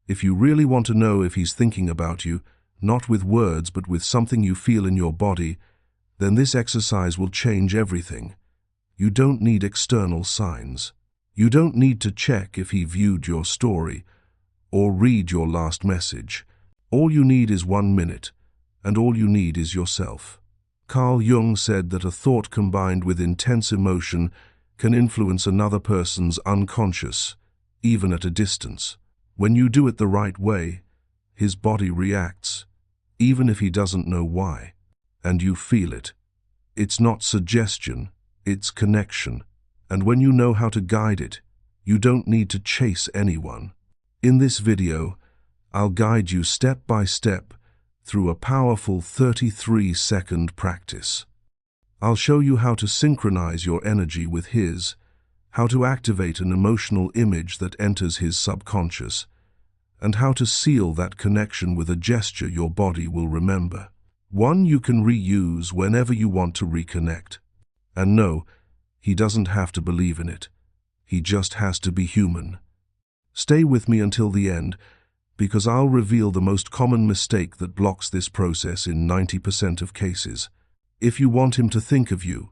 If you really want to know if he's thinking about you, not with words but with something you feel in your body, then this exercise will change everything. You don't need external signs. You don't need to check if he viewed your story or read your last message. All you need is 1 minute, and all you need is yourself. Carl Jung said that a thought combined with intense emotion can influence another person's unconscious, even at a distance. When you do it the right way, his body reacts, even if he doesn't know why, and you feel it. It's not suggestion, it's connection. And when you know how to guide it, you don't need to chase anyone. In this video, I'll guide you step by step through a powerful 33-second practice. I'll show you how to synchronize your energy with his, how to activate an emotional image that enters his subconscious, and how to seal that connection with a gesture your body will remember. One you can reuse whenever you want to reconnect. And no, he doesn't have to believe in it. He just has to be human. Stay with me until the end, because I'll reveal the most common mistake that blocks this process in 90% of cases. If you want him to think of you,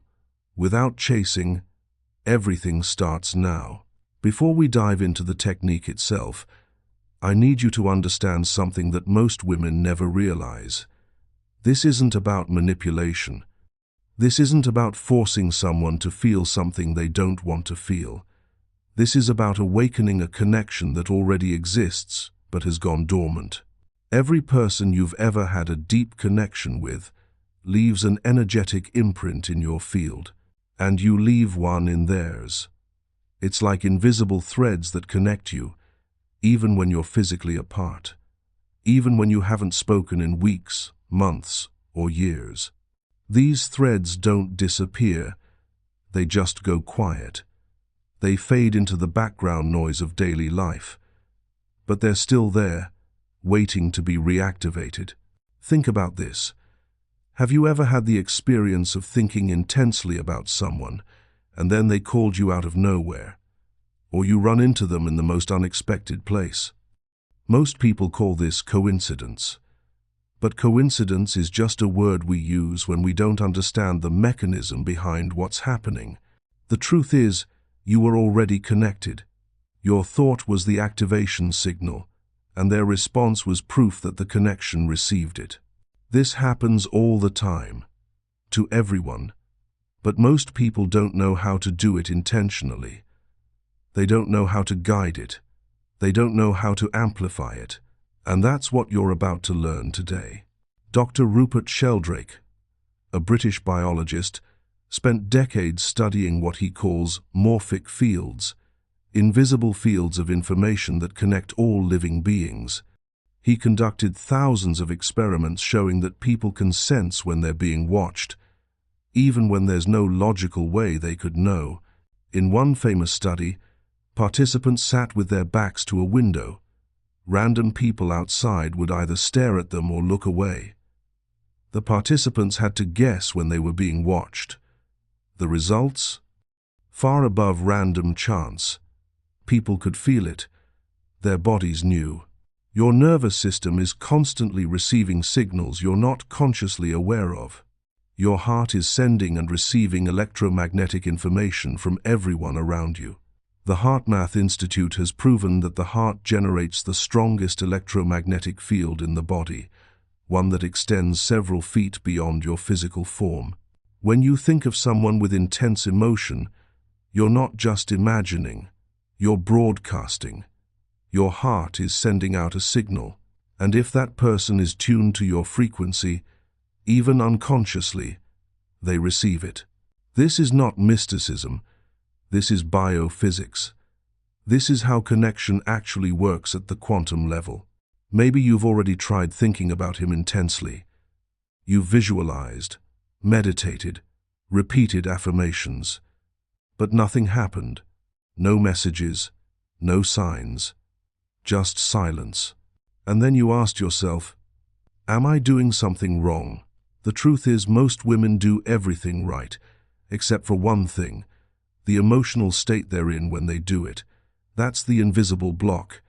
without chasing, everything starts now. Before we dive into the technique itself, I need you to understand something that most women never realize. This isn't about manipulation. This isn't about forcing someone to feel something they don't want to feel. This is about awakening a connection that already exists but has gone dormant. Every person you've ever had a deep connection with leaves an energetic imprint in your field, and you leave one in theirs. It's like invisible threads that connect you, even when you're physically apart, even when you haven't spoken in weeks, months, or years. These threads don't disappear, they just go quiet. They fade into the background noise of daily life, but they're still there, waiting to be reactivated. Think about this. Have you ever had the experience of thinking intensely about someone, and then they called you out of nowhere, or you run into them in the most unexpected place? Most people call this coincidence. But coincidence is just a word we use when we don't understand the mechanism behind what's happening. The truth is, you were already connected. Your thought was the activation signal, and their response was proof that the connection received it. This happens all the time, to everyone, but most people don't know how to do it intentionally. They don't know how to guide it. They don't know how to amplify it. And that's what you're about to learn today. Dr. Rupert Sheldrake, a British biologist, spent decades studying what he calls morphic fields, invisible fields of information that connect all living beings. He conducted thousands of experiments showing that people can sense when they're being watched, even when there's no logical way they could know. In one famous study, participants sat with their backs to a window. Random people outside would either stare at them or look away. The participants had to guess when they were being watched. The results? Far above random chance. People could feel it. Their bodies knew. Your nervous system is constantly receiving signals you're not consciously aware of. Your heart is sending and receiving electromagnetic information from everyone around you. The HeartMath Institute has proven that the heart generates the strongest electromagnetic field in the body, one that extends several feet beyond your physical form. When you think of someone with intense emotion, you're not just imagining, you're broadcasting. Your heart is sending out a signal, and if that person is tuned to your frequency, even unconsciously, they receive it. This is not mysticism. This is biophysics. This is how connection actually works at the quantum level. Maybe you've already tried thinking about him intensely. You've visualized, meditated, repeated affirmations. But nothing happened. No messages, no signs, just silence. And then you asked yourself, am I doing something wrong? The truth is, most women do everything right, except for one thing. The emotional state they're in when they do it. That's the invisible block.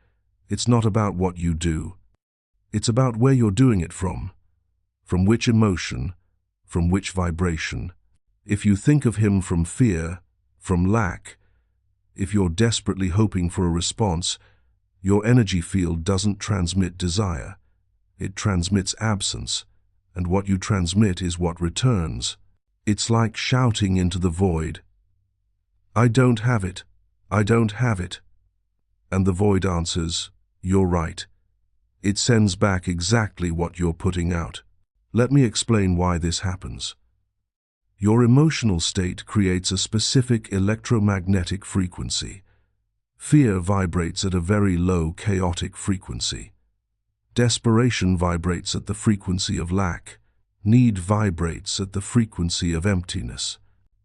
It's not about what you do. It's about where you're doing it from which emotion, from which vibration. If you think of him from fear, from lack, if you're desperately hoping for a response, your energy field doesn't transmit desire. It transmits absence, and what you transmit is what returns. It's like shouting into the void, "I don't have it, I don't have it." And the void answers, "You're right." It sends back exactly what you're putting out. Let me explain why this happens. Your emotional state creates a specific electromagnetic frequency. Fear vibrates at a very low, chaotic frequency. Desperation vibrates at the frequency of lack. Need vibrates at the frequency of emptiness.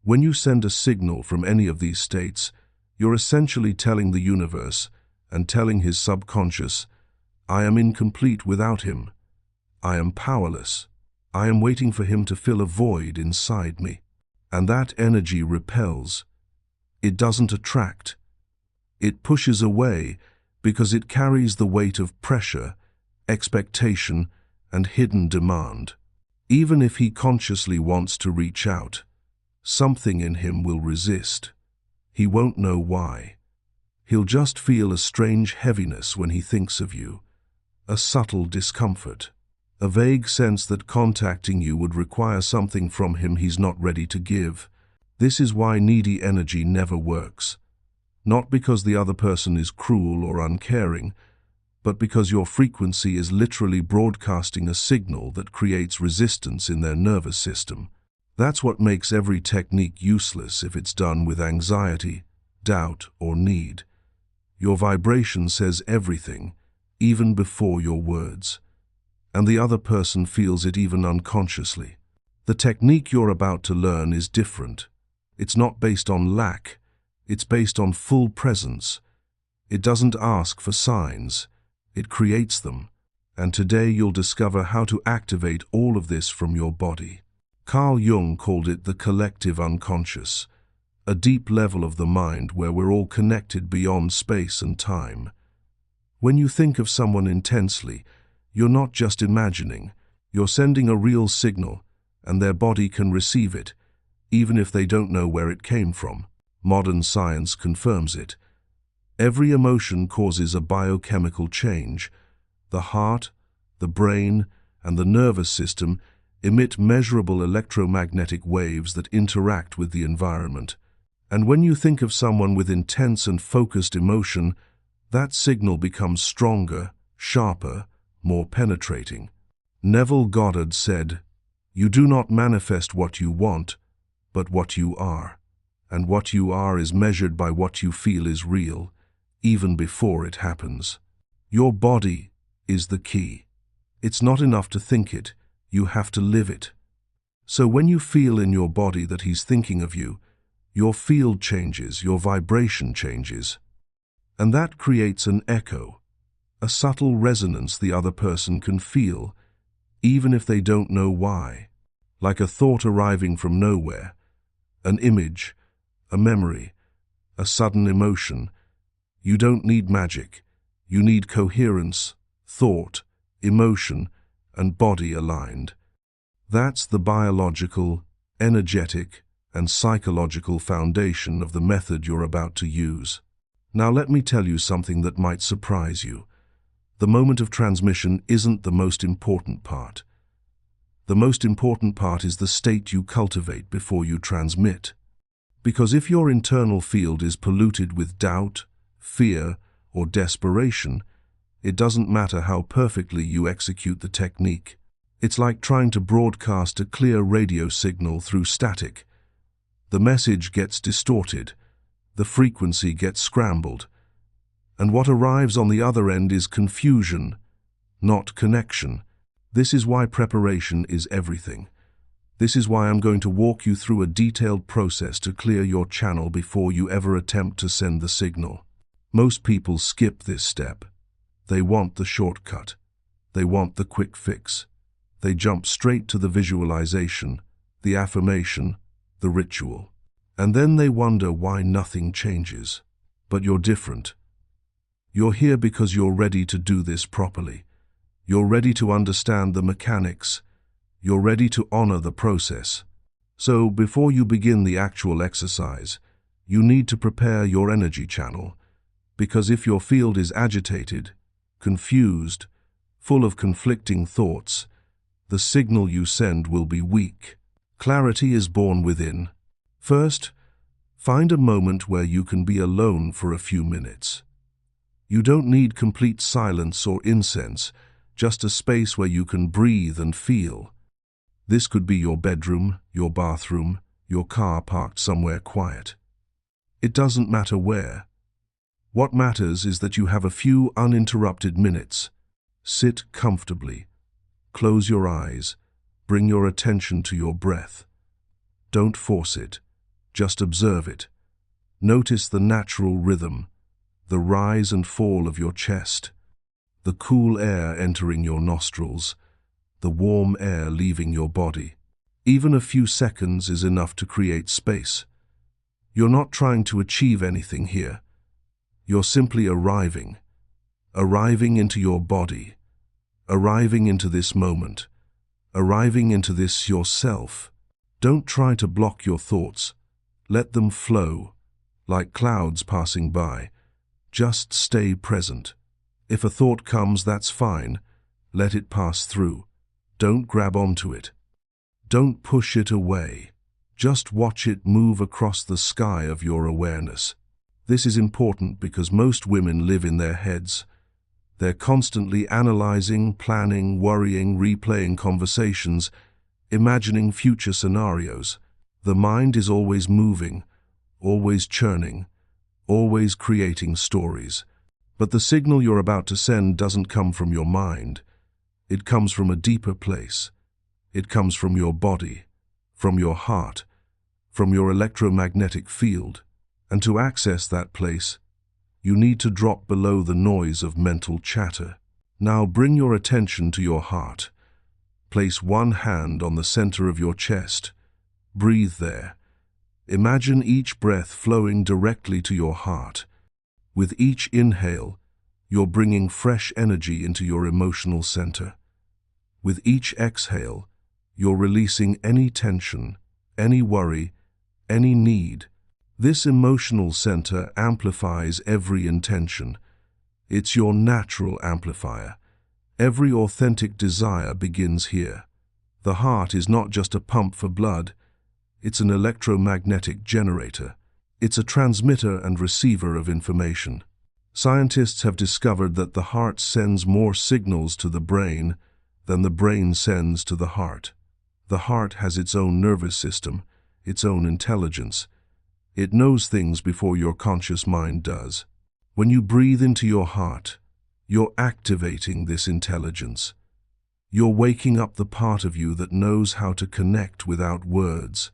When you send a signal from any of these states, you're essentially telling the universe and telling his subconscious, "I am incomplete without him. I am powerless. I am waiting for him to fill a void inside me." And that energy repels. It doesn't attract. It pushes away because it carries the weight of pressure, expectation, and hidden demand. Even if he consciously wants to reach out, something in him will resist. He won't know why. He'll just feel a strange heaviness when he thinks of you, a subtle discomfort, a vague sense that contacting you would require something from him he's not ready to give. This is why needy energy never works. Not because the other person is cruel or uncaring, but because your frequency is literally broadcasting a signal that creates resistance in their nervous system. That's what makes every technique useless if it's done with anxiety, doubt, or need. Your vibration says everything, even before your words. And the other person feels it even unconsciously. The technique you're about to learn is different. It's not based on lack. It's based on full presence. It doesn't ask for signs. It creates them. And today you'll discover how to activate all of this from your body. Carl Jung called it the collective unconscious, a deep level of the mind where we're all connected beyond space and time. When you think of someone intensely, you're not just imagining, you're sending a real signal, and their body can receive it, even if they don't know where it came from. Modern science confirms it. Every emotion causes a biochemical change. The heart, the brain, and the nervous system emit measurable electromagnetic waves that interact with the environment. And when you think of someone with intense and focused emotion, that signal becomes stronger, sharper, more penetrating. Neville Goddard said, "You do not manifest what you want, but what you are. And what you are is measured by what you feel is real, even before it happens." Your body is the key. It's not enough to think it, you have to live it. So when you feel in your body that he's thinking of you, your field changes, your vibration changes. And that creates an echo, a subtle resonance the other person can feel, even if they don't know why. Like a thought arriving from nowhere, an image, a memory, a sudden emotion. You don't need magic. You need coherence, thought, emotion, and body aligned. That's the biological, energetic, and psychological foundation of the method you're about to use. Now let me tell you something that might surprise you. The moment of transmission isn't the most important part. The most important part is the state you cultivate before you transmit. Because if your internal field is polluted with doubt, fear, or desperation, it doesn't matter how perfectly you execute the technique. It's like trying to broadcast a clear radio signal through static. The message gets distorted, the frequency gets scrambled, and what arrives on the other end is confusion, not connection. This is why preparation is everything. This is why I'm going to walk you through a detailed process to clear your channel before you ever attempt to send the signal. Most people skip this step. They want the shortcut. They want the quick fix. They jump straight to the visualization, the affirmation, the ritual. And then they wonder why nothing changes. But you're different. You're here because you're ready to do this properly. You're ready to understand the mechanics. You're ready to honor the process. So, before you begin the actual exercise, you need to prepare your energy channel, because if your field is agitated, confused, full of conflicting thoughts, the signal you send will be weak. Clarity is born within. First, find a moment where you can be alone for a few minutes. You don't need complete silence or incense, just a space where you can breathe and feel. This could be your bedroom, your bathroom, your car parked somewhere quiet. It doesn't matter where. What matters is that you have a few uninterrupted minutes. Sit comfortably. Close your eyes. Bring your attention to your breath. Don't force it. Just observe it. Notice the natural rhythm, the rise and fall of your chest, the cool air entering your nostrils, the warm air leaving your body. Even a few seconds is enough to create space. You're not trying to achieve anything here. You're simply arriving into your body, arriving into this moment, arriving into this yourself. Don't try to block your thoughts. Let them flow, like clouds passing by. Just stay present. If a thought comes, that's fine. Let it pass through. Don't grab onto it. Don't push it away. Just watch it move across the sky of your awareness. This is important because most women live in their heads. They're constantly analyzing, planning, worrying, replaying conversations, imagining future scenarios. The mind is always moving, always churning, always creating stories. But the signal you're about to send doesn't come from your mind. It comes from a deeper place. It comes from your body, from your heart, from your electromagnetic field. And to access that place, you need to drop below the noise of mental chatter. Now bring your attention to your heart. Place one hand on the center of your chest. Breathe there. Imagine each breath flowing directly to your heart. With each inhale, you're bringing fresh energy into your emotional center. With each exhale, you're releasing any tension, any worry, any need. This emotional center amplifies every intention. It's your natural amplifier. Every authentic desire begins here. The heart is not just a pump for blood. It's an electromagnetic generator. It's a transmitter and receiver of information. Scientists have discovered that the heart sends more signals to the brain than the brain sends to the heart. The heart has its own nervous system, its own intelligence. It knows things before your conscious mind does. When you breathe into your heart, you're activating this intelligence. You're waking up the part of you that knows how to connect without words,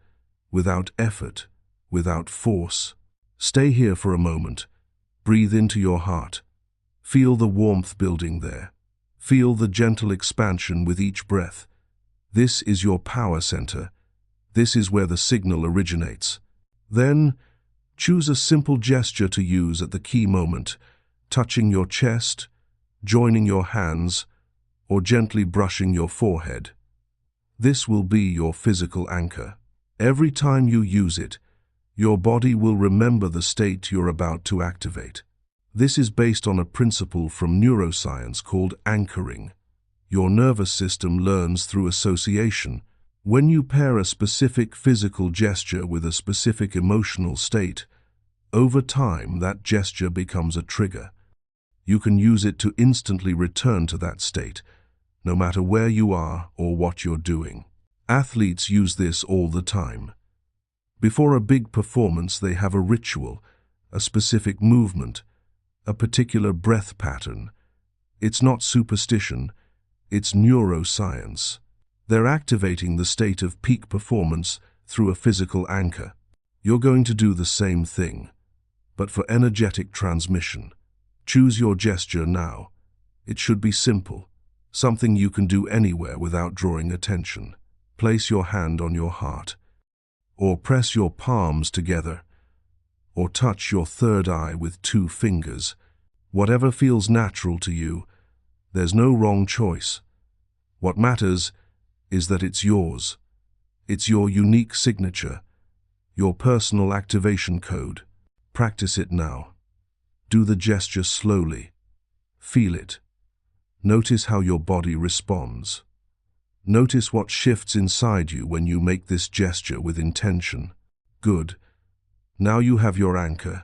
without effort, without force. Stay here for a moment. Breathe into your heart. Feel the warmth building there. Feel the gentle expansion with each breath. This is your power center. This is where the signal originates. Then, choose a simple gesture to use at the key moment, touching your chest, joining your hands, or gently brushing your forehead. This will be your physical anchor. Every time you use it, your body will remember the state you're about to activate. This is based on a principle from neuroscience called anchoring. Your nervous system learns through association. When you pair a specific physical gesture with a specific emotional state, over time that gesture becomes a trigger. You can use it to instantly return to that state, no matter where you are or what you're doing. Athletes use this all the time. Before a big performance, they have a ritual, a specific movement, a particular breath pattern. It's not superstition, it's neuroscience. They're activating the state of peak performance through a physical anchor. You're going to do the same thing, but for energetic transmission. Choose your gesture now. It should be simple, something you can do anywhere without drawing attention. Place your hand on your heart, or press your palms together, or touch your third eye with 2 fingers. Whatever feels natural to you, there's no wrong choice. What matters is that it's yours. It's your unique signature, your personal activation code. Practice it now. Do the gesture slowly. Feel it. Notice how your body responds. Notice what shifts inside you when you make this gesture with intention. Good. Now you have your anchor.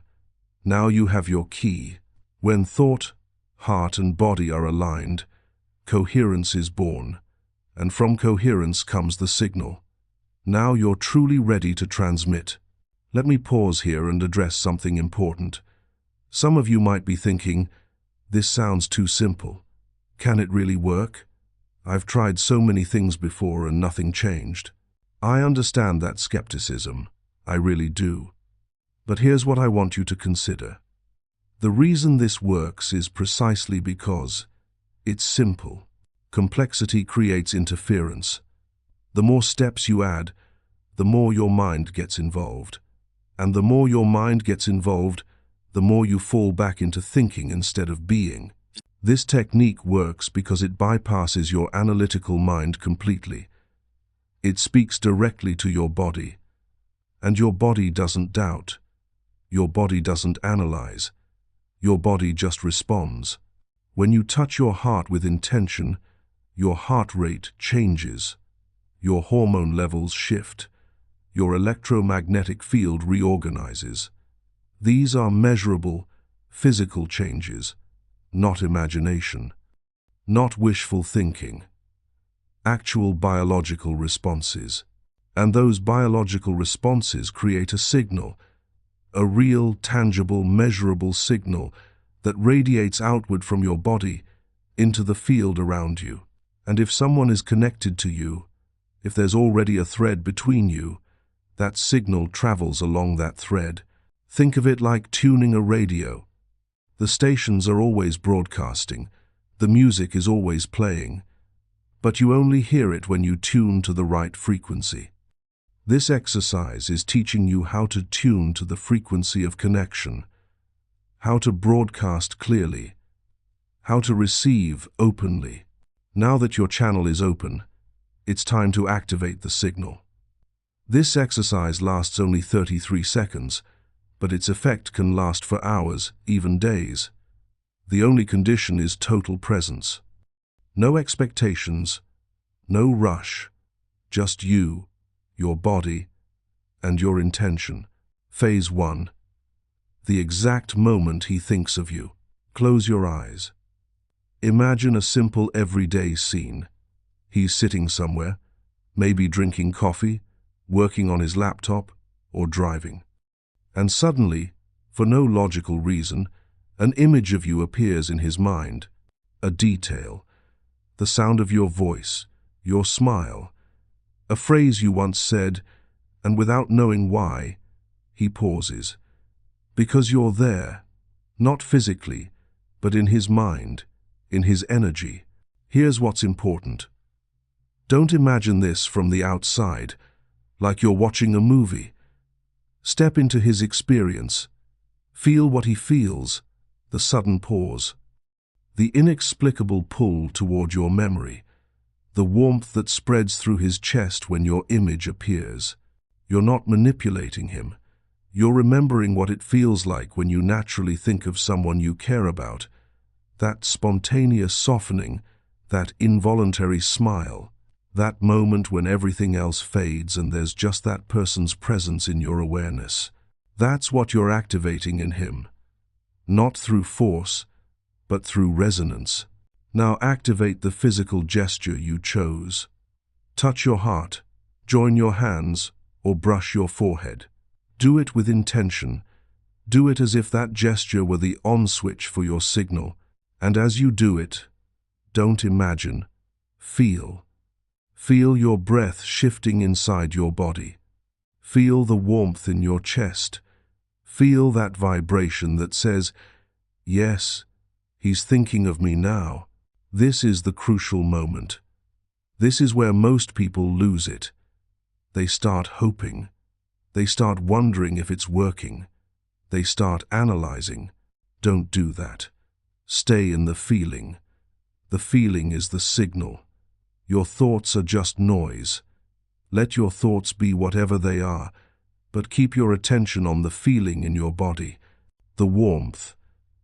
Now you have your key. When thought, heart, and body are aligned, coherence is born, and from coherence comes the signal. Now you're truly ready to transmit. Let me pause here and address something important. Some of you might be thinking, this sounds too simple. Can it really work? I've tried so many things before and nothing changed. I understand that skepticism. I really do. But here's what I want you to consider. The reason this works is precisely because it's simple. Complexity creates interference. The more steps you add, the more your mind gets involved. And the more your mind gets involved, the more you fall back into thinking instead of being. This technique works because it bypasses your analytical mind completely. It speaks directly to your body. And your body doesn't doubt. Your body doesn't analyze. Your body just responds. When you touch your heart with intention, your heart rate changes. Your hormone levels shift. Your electromagnetic field reorganizes. These are measurable, physical changes, not imagination, not wishful thinking. Actual biological responses. And those biological responses create a signal, a real, tangible, measurable signal that radiates outward from your body into the field around you. And if someone is connected to you, if there's already a thread between you, that signal travels along that thread. Think of it like tuning a radio. The stations are always broadcasting, the music is always playing, but you only hear it when you tune to the right frequency. This exercise is teaching you how to tune to the frequency of connection, how to broadcast clearly, how to receive openly. Now that your channel is open, it's time to activate the signal. This exercise lasts only 33 seconds, but its effect can last for hours, even days. The only condition is total presence. No expectations, no rush, just you, your body, and your intention. Phase 1. The exact moment he thinks of you. Close your eyes. Imagine a simple everyday scene. He's sitting somewhere, maybe drinking coffee, working on his laptop, or driving. And suddenly, for no logical reason, an image of you appears in his mind. A detail, the sound of your voice, your smile, a phrase you once said, and without knowing why, he pauses. Because you're there, not physically, but in his mind, in his energy. Here's what's important. Don't imagine this from the outside, like you're watching a movie. Step into his experience. Feel what he feels, the sudden pause, the inexplicable pull toward your memory, the warmth that spreads through his chest when your image appears. You're not manipulating him. You're remembering what it feels like when you naturally think of someone you care about. That spontaneous softening, that involuntary smile, that moment when everything else fades and there's just that person's presence in your awareness. That's what you're activating in him. Not through force, but through resonance. Now activate the physical gesture you chose. Touch your heart, join your hands, or brush your forehead. Do it with intention. Do it as if that gesture were the on switch for your signal. And as you do it, don't imagine, feel. Feel your breath shifting inside your body. Feel the warmth in your chest. Feel that vibration that says, yes, he's thinking of me now. This is the crucial moment. This is where most people lose it. They start hoping. They start wondering if it's working. They start analyzing. Don't do that. Stay in the feeling. The feeling is the signal. Your thoughts are just noise. Let your thoughts be whatever they are, but keep your attention on the feeling in your body. The warmth,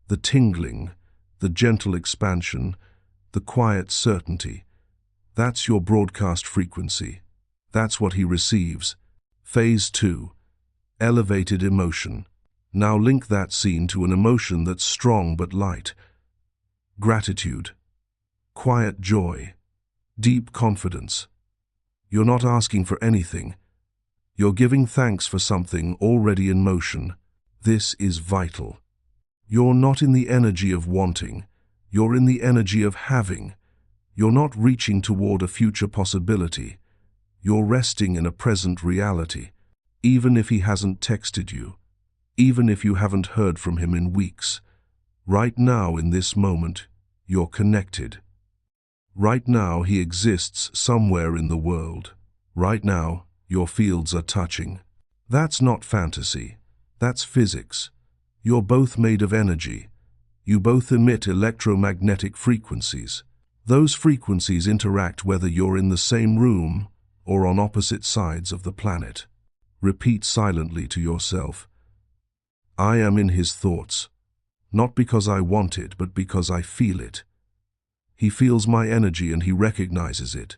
the tingling, the gentle expansion, the quiet certainty. That's your broadcast frequency. That's what he receives. Phase 2. Elevated emotion. Now link that scene to an emotion that's strong but light. Gratitude. Quiet joy. Deep confidence. You're not asking for anything. You're giving thanks for something already in motion. This is vital. You're not in the energy of wanting. You're in the energy of having. You're not reaching toward a future possibility. You're resting in a present reality. Even if he hasn't texted you, even if you haven't heard from him in weeks, right now in this moment, you're connected. Right now he exists somewhere in the world. Right now, your fields are touching. That's not fantasy. That's physics. You're both made of energy. You both emit electromagnetic frequencies. Those frequencies interact whether you're in the same room or on opposite sides of the planet. Repeat silently to yourself, I am in his thoughts, not because I want it, but because I feel it. He feels my energy and he recognizes it.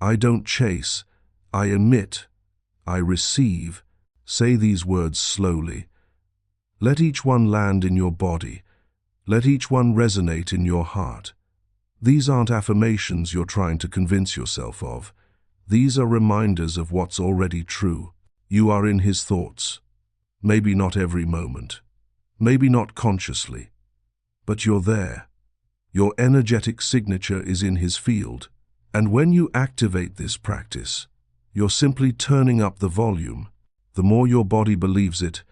I don't chase, I emit, I receive. Say these words slowly. Let each one land in your body. Let each one resonate in your heart. These aren't affirmations you're trying to convince yourself of. These are reminders of what's already true. You are in his thoughts. Maybe not every moment. Maybe not consciously. But you're there. Your energetic signature is in his field. And when you activate this practice, you're simply turning up the volume. The more your body believes it,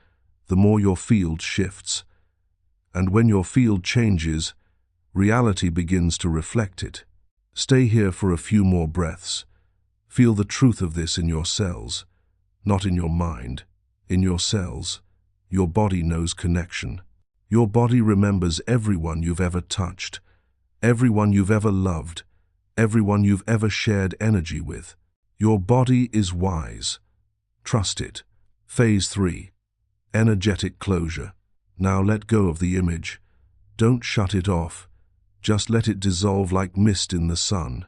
the more your field shifts. And when your field changes, reality begins to reflect it. Stay here for a few more breaths. Feel the truth of this in your cells, not in your mind, in your cells. Your body knows connection. Your body remembers everyone you've ever touched, everyone you've ever loved, everyone you've ever shared energy with. Your body is wise. Trust it. Phase 3. Energetic closure. Now let go of the image. Don't shut it off. Just let it dissolve like mist in the sun.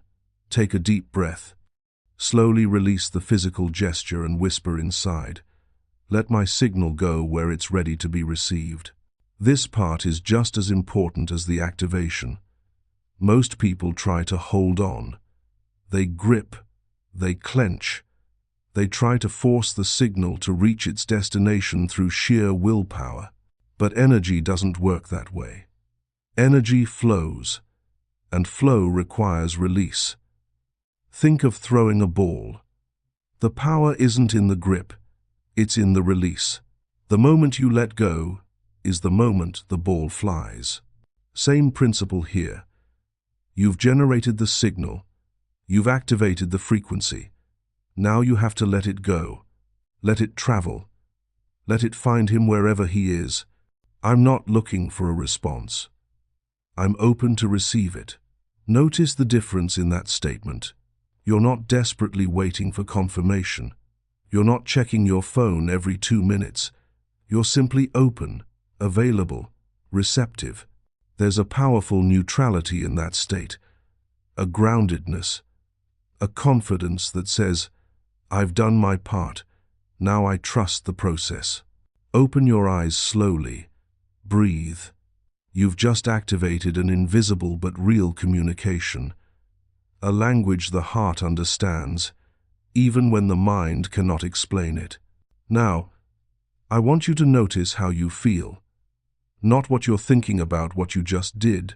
Take a deep breath. Slowly release the physical gesture and whisper inside, let my signal go where it's ready to be received. This part is just as important as the activation. Most people try to hold on. They grip, they clench. They try to force the signal to reach its destination through sheer willpower. But energy doesn't work that way. Energy flows, and flow requires release. Think of throwing a ball. The power isn't in the grip, it's in the release. The moment you let go is the moment the ball flies. Same principle here. You've generated the signal, you've activated the frequency. Now you have to let it go. Let it travel. Let it find him wherever he is. I'm not looking for a response. I'm open to receive it. Notice the difference in that statement. You're not desperately waiting for confirmation. You're not checking your phone every 2 minutes. You're simply open, available, receptive. There's a powerful neutrality in that state, a groundedness, a confidence that says, I've done my part, now I trust the process. Open your eyes slowly. Breathe. You've just activated an invisible but real communication, a language the heart understands, even when the mind cannot explain it. Now, I want you to notice how you feel. Not what you're thinking about what you just did,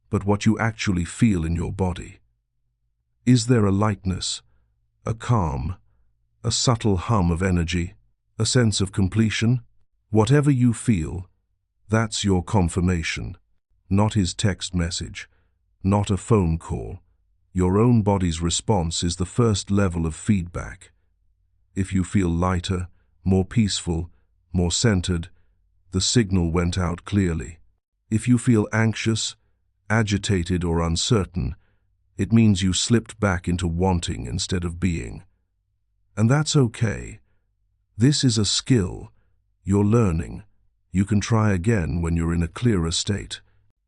but what you actually feel in your body. Is there a lightness, a calm, a subtle hum of energy, a sense of completion? Whatever you feel, that's your confirmation. Not his text message, not a phone call. Your own body's response is the first level of feedback. If you feel lighter, more peaceful, more centered, the signal went out clearly. If you feel anxious, agitated, or uncertain, it means you slipped back into wanting instead of being. And that's okay. This is a skill. You're learning. You can try again when you're in a clearer state.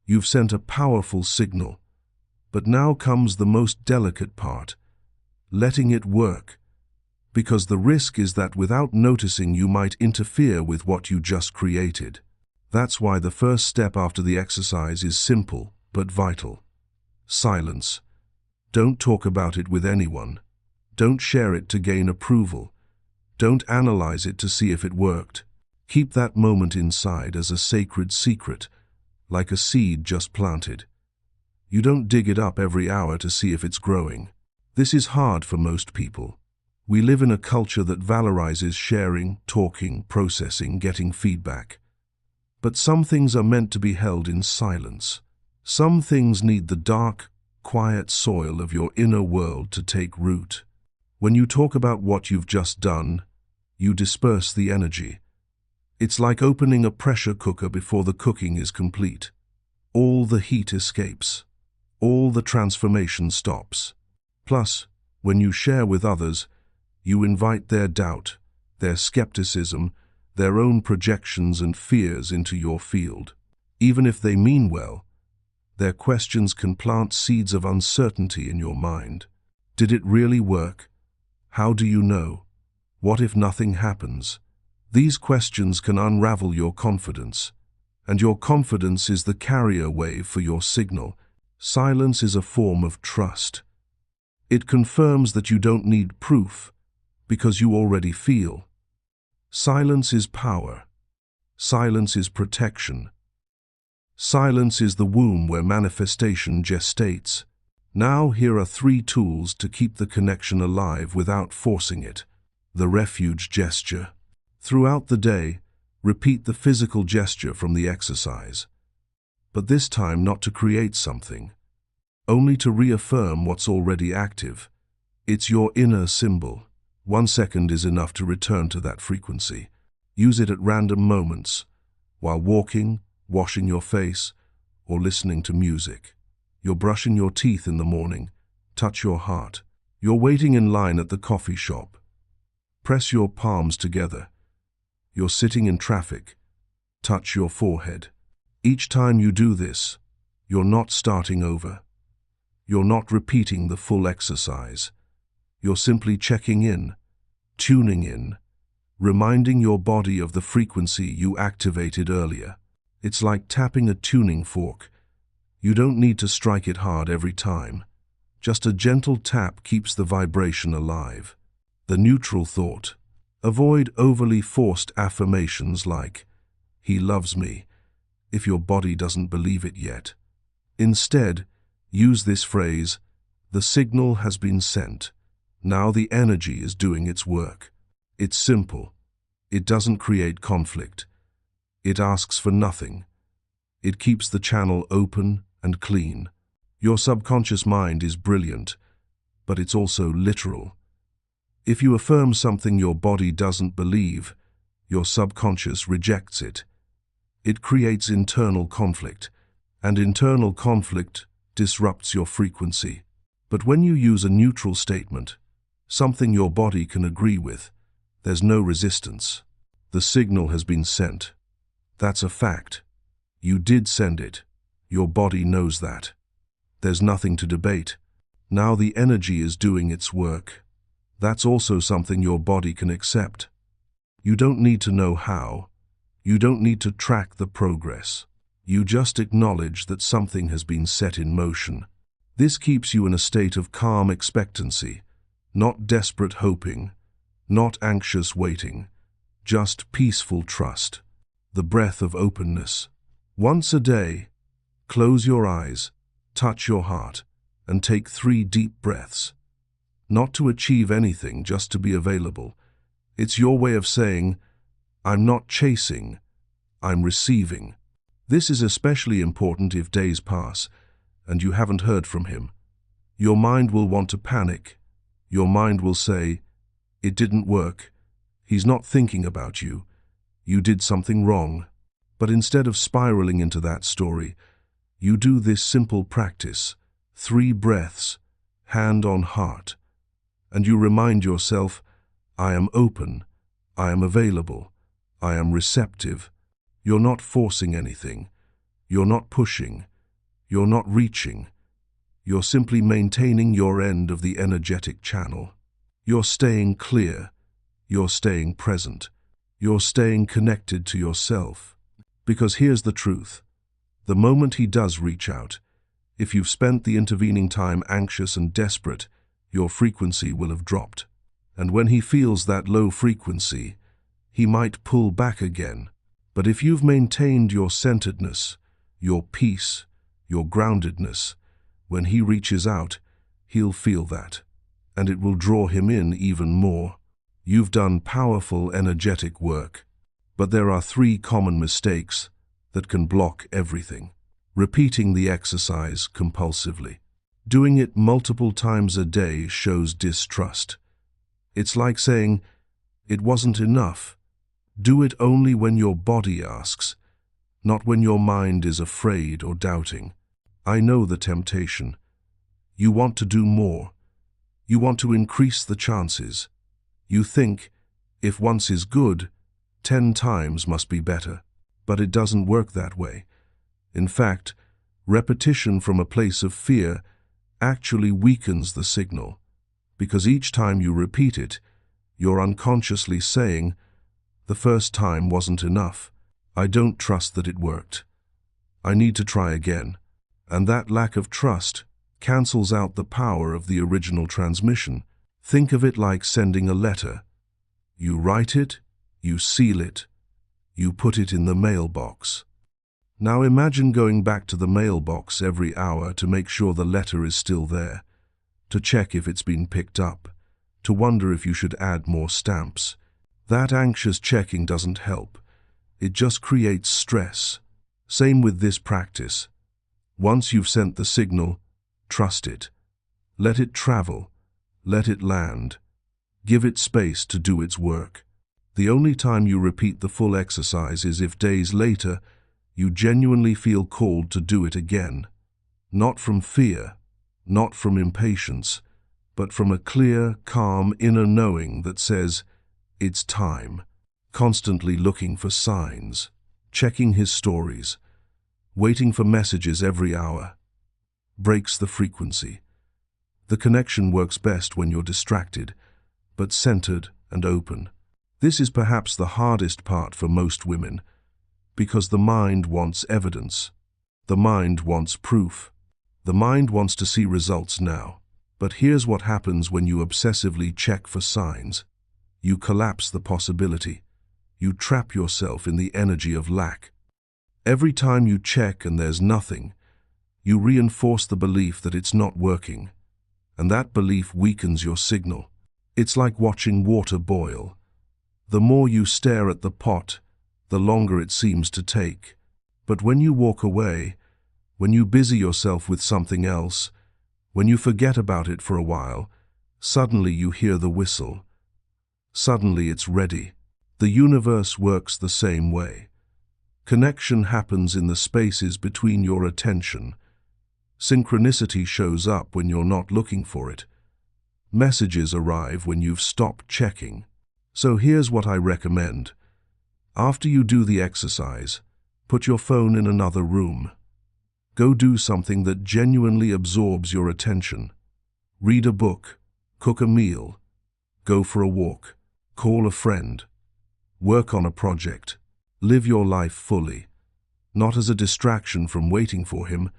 You've sent a powerful signal. But now comes the most delicate part, letting it work. Because the risk is that without noticing you might interfere with what you just created. That's why the first step after the exercise is simple but vital. Silence. Don't talk about it with anyone. Don't share it to gain approval. Don't analyze it to see if it worked. Keep that moment inside as a sacred secret, like a seed just planted. You don't dig it up every hour to see if it's growing. This is hard for most people. We live in a culture that valorizes sharing, talking, processing, getting feedback. But some things are meant to be held in silence. Some things need the dark, quiet soil of your inner world to take root. When you talk about what you've just done, you disperse the energy. It's like opening a pressure cooker before the cooking is complete. All the heat escapes. All the transformation stops. Plus, when you share with others, you invite their doubt, their skepticism, their own projections and fears into your field. Even if they mean well, their questions can plant seeds of uncertainty in your mind. Did it really work? How do you know? What if nothing happens? These questions can unravel your confidence, and your confidence is the carrier wave for your signal. Silence is a form of trust. It confirms that you don't need proof, because you already feel. Silence is power. Silence is protection. Silence is the womb where manifestation gestates. Now here are 3 tools to keep the connection alive without forcing it. The refuge gesture. Throughout the day, repeat the physical gesture from the exercise. But this time not to create something, only to reaffirm what's already active. It's your inner symbol. 1 second is enough to return to that frequency. Use it at random moments, while walking, washing your face, or listening to music. You're brushing your teeth in the morning. Touch your heart. You're waiting in line at the coffee shop. Press your palms together. You're sitting in traffic. Touch your forehead. Each time you do this, you're not starting over. You're not repeating the full exercise. You're simply checking in, tuning in, reminding your body of the frequency you activated earlier. It's like tapping a tuning fork. You don't need to strike it hard every time. Just a gentle tap keeps the vibration alive. The neutral thought. Avoid overly forced affirmations like, "He loves me," if your body doesn't believe it yet. Instead, use this phrase, "The signal has been sent. Now the energy is doing its work." It's simple. It doesn't create conflict. It asks for nothing. It keeps the channel open and clean. Your subconscious mind is brilliant, but it's also literal. If you affirm something your body doesn't believe, your subconscious rejects it. It creates internal conflict, and internal conflict disrupts your frequency. But when you use a neutral statement, something your body can agree with, there's no resistance. The signal has been sent. That's a fact. You did send it. Your body knows that. There's nothing to debate. Now the energy is doing its work. That's also something your body can accept. You don't need to know how. You don't need to track the progress. You just acknowledge that something has been set in motion. This keeps you in a state of calm expectancy, not desperate hoping, not anxious waiting, just peaceful trust. The breath of openness. Once a day, close your eyes, touch your heart, and take 3 deep breaths. Not to achieve anything, just to be available. It's your way of saying, "I'm not chasing, I'm receiving." This is especially important if days pass and you haven't heard from him. Your mind will want to panic. Your mind will say, "It didn't work. He's not thinking about you. You did something wrong." But instead of spiraling into that story, you do this simple practice, 3 breaths, hand on heart, and you remind yourself, I am open, I am available, I am receptive. You're not forcing anything, you're not pushing, you're not reaching. You're simply maintaining your end of the energetic channel. You're staying clear, you're staying present, you're staying connected to yourself. Because here's the truth. The moment he does reach out, if you've spent the intervening time anxious and desperate, your frequency will have dropped. And when he feels that low frequency, he might pull back again. But if you've maintained your centeredness, your peace, your groundedness, when he reaches out, he'll feel that, and it will draw him in even more. You've done powerful, energetic work. But there are 3 common mistakes that can block everything. Repeating the exercise compulsively. Doing it multiple times a day shows distrust. It's like saying, it wasn't enough. Do it only when your body asks, not when your mind is afraid or doubting. I know the temptation. You want to do more. You want to increase the chances. You think, if once is good, 10 times must be better. But it doesn't work that way. In fact, repetition from a place of fear actually weakens the signal, because each time you repeat it, you're unconsciously saying, the first time wasn't enough. I don't trust that it worked. I need to try again. And that lack of trust cancels out the power of the original transmission. Think of it like sending a letter. You write it, you seal it, you put it in the mailbox. Now imagine going back to the mailbox every hour to make sure the letter is still there, to check if it's been picked up, to wonder if you should add more stamps. That anxious checking doesn't help. It just creates stress. Same with this practice. Once you've sent the signal, trust it. Let it travel. Let it land. Give it space to do its work. The only time you repeat the full exercise is if days later you genuinely feel called to do it again. Not from fear, not from impatience, but from a clear, calm inner knowing that says, it's time. Constantly looking for signs, checking his stories, waiting for messages every hour, breaks the frequency. The connection works best when you're distracted, but centered and open. This is perhaps the hardest part for most women, because the mind wants evidence. The mind wants proof. The mind wants to see results now. But here's what happens when you obsessively check for signs. You collapse the possibility. You trap yourself in the energy of lack. Every time you check and there's nothing, you reinforce the belief that it's not working, and that belief weakens your signal. It's like watching water boil. The more you stare at the pot, the longer it seems to take. But when you walk away, when you busy yourself with something else, when you forget about it for a while, suddenly you hear the whistle. Suddenly it's ready. The universe works the same way. Connection happens in the spaces between your attention. Synchronicity shows up when you're not looking for it. Messages arrive when you've stopped checking. So here's what I recommend. After you do the exercise, put your phone in another room. Go do something that genuinely absorbs your attention. Read a book, cook a meal, go for a walk, call a friend, work on a project. Live your life fully, not as a distraction from waiting for him,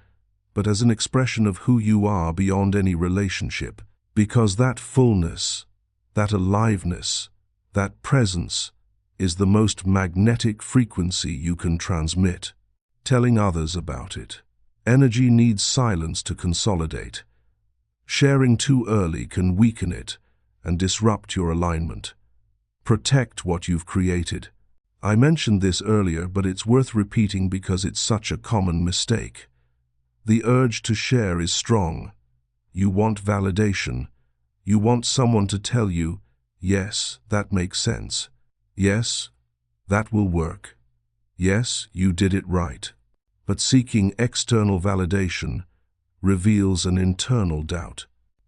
but as an expression of who you are beyond any relationship. Because that fullness, that aliveness, that presence is the most magnetic frequency you can transmit. Telling others about it. Energy needs silence to consolidate. Sharing too early can weaken it and disrupt your alignment. Protect what you've created. I mentioned this earlier, but it's worth repeating because it's such a common mistake. The urge to share is strong. You want validation. You want someone to tell you, yes, that makes sense. Yes, that will work. Yes, you did it right. But seeking external validation reveals an internal doubt.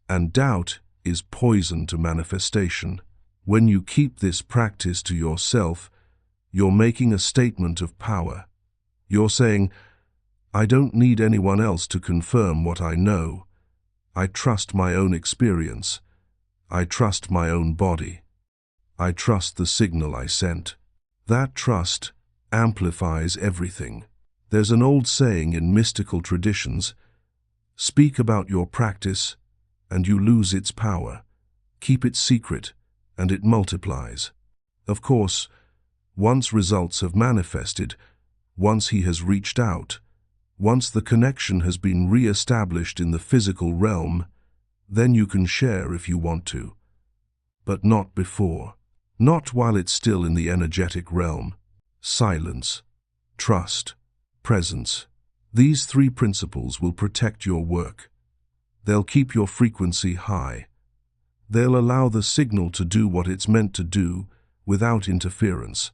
And doubt is poison to manifestation. When you keep this practice to yourself, you're making a statement of power. You're saying, I don't need anyone else to confirm what I know. I trust my own experience. I trust my own body. I trust the signal I sent. That trust amplifies everything. There's an old saying in mystical traditions, speak about your practice and you lose its power. Keep it secret and it multiplies. Of course, once results have manifested, once he has reached out, once the connection has been re-established in the physical realm, then you can share if you want to. But not before. Not while it's still in the energetic realm. Silence, trust, presence. These three principles will protect your work. They'll keep your frequency high. They'll allow the signal to do what it's meant to do without interference.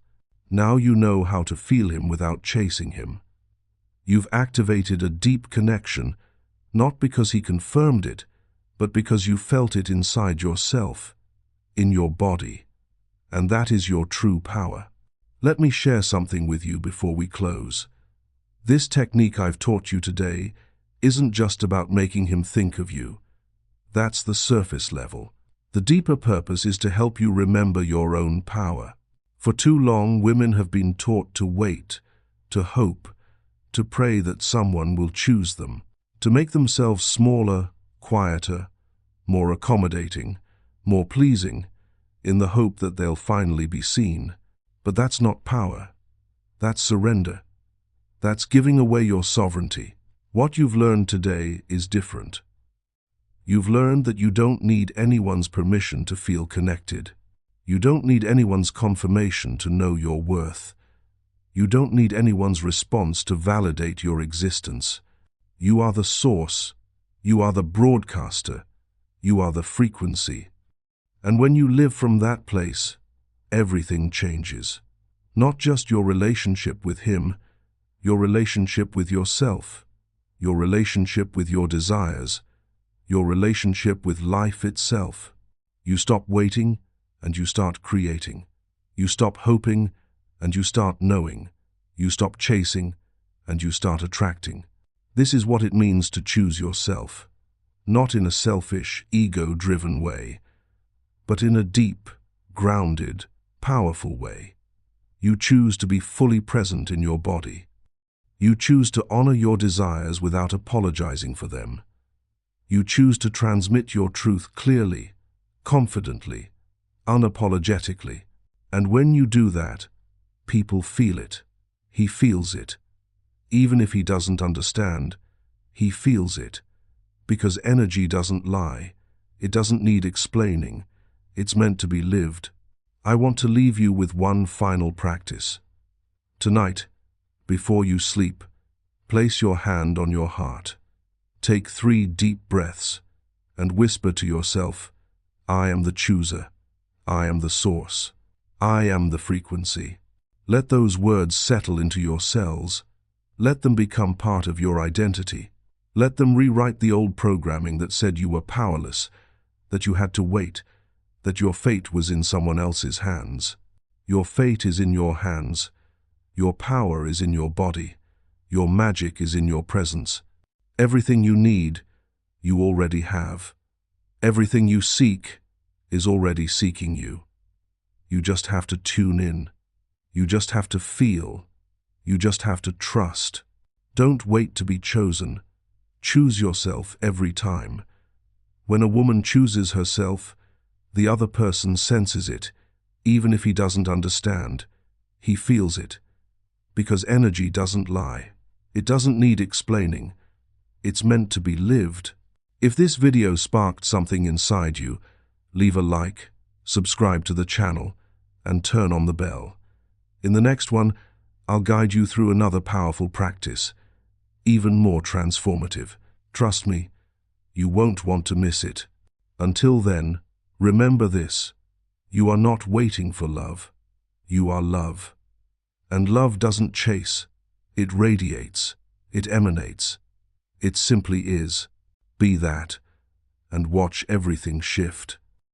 Now you know how to feel him without chasing him. You've activated a deep connection, not because he confirmed it, but because you felt it inside yourself, in your body. And that is your true power. Let me share something with you before we close. This technique I've taught you today isn't just about making him think of you. That's the surface level. The deeper purpose is to help you remember your own power. For too long, women have been taught to wait, to hope, to pray that someone will choose them, to make themselves smaller, quieter, more accommodating, more pleasing, in the hope that they'll finally be seen. But that's not power. That's surrender. That's giving away your sovereignty. What you've learned today is different. You've learned that you don't need anyone's permission to feel connected. You don't need anyone's confirmation to know your worth. You don't need anyone's response to validate your existence. You are the source. You are the broadcaster. You are the frequency. And when you live from that place, everything changes. Not just your relationship with him, your relationship with yourself, your relationship with your desires, your relationship with life itself. You stop waiting and you start creating. You stop hoping and you start knowing. You stop chasing and you start attracting. This is what it means to choose yourself, not in a selfish, ego-driven way, but in a deep, grounded, powerful way. You choose to be fully present in your body. You choose to honor your desires without apologizing for them. You choose to transmit your truth clearly, confidently, unapologetically. And when you do that, people feel it. He feels it. Even if he doesn't understand, he feels it. Because energy doesn't lie. It doesn't need explaining. It's meant to be lived. I want to leave you with one final practice. Tonight, before you sleep, place your hand on your heart. Take 3 deep breaths and whisper to yourself, I am the chooser. I am the source. I am the frequency. Let those words settle into your cells. Let them become part of your identity. Let them rewrite the old programming that said you were powerless, that you had to wait, that your fate was in someone else's hands. Your fate is in your hands. Your power is in your body. Your magic is in your presence. Everything you need, you already have. Everything you seek is already seeking you. You just have to tune in. You just have to feel. You just have to trust. Don't wait to be chosen. Choose yourself every time. When a woman chooses herself, the other person senses it, even if he doesn't understand. He feels it. Because energy doesn't lie. It doesn't need explaining. It's meant to be lived. If this video sparked something inside you, leave a like, subscribe to the channel, and turn on the bell. In the next one, I'll guide you through another powerful practice, even more transformative. Trust me, you won't want to miss it. Until then, remember this: you are not waiting for love. You are love. And love doesn't chase. It radiates. It emanates. It simply is. Be that, and watch everything shift.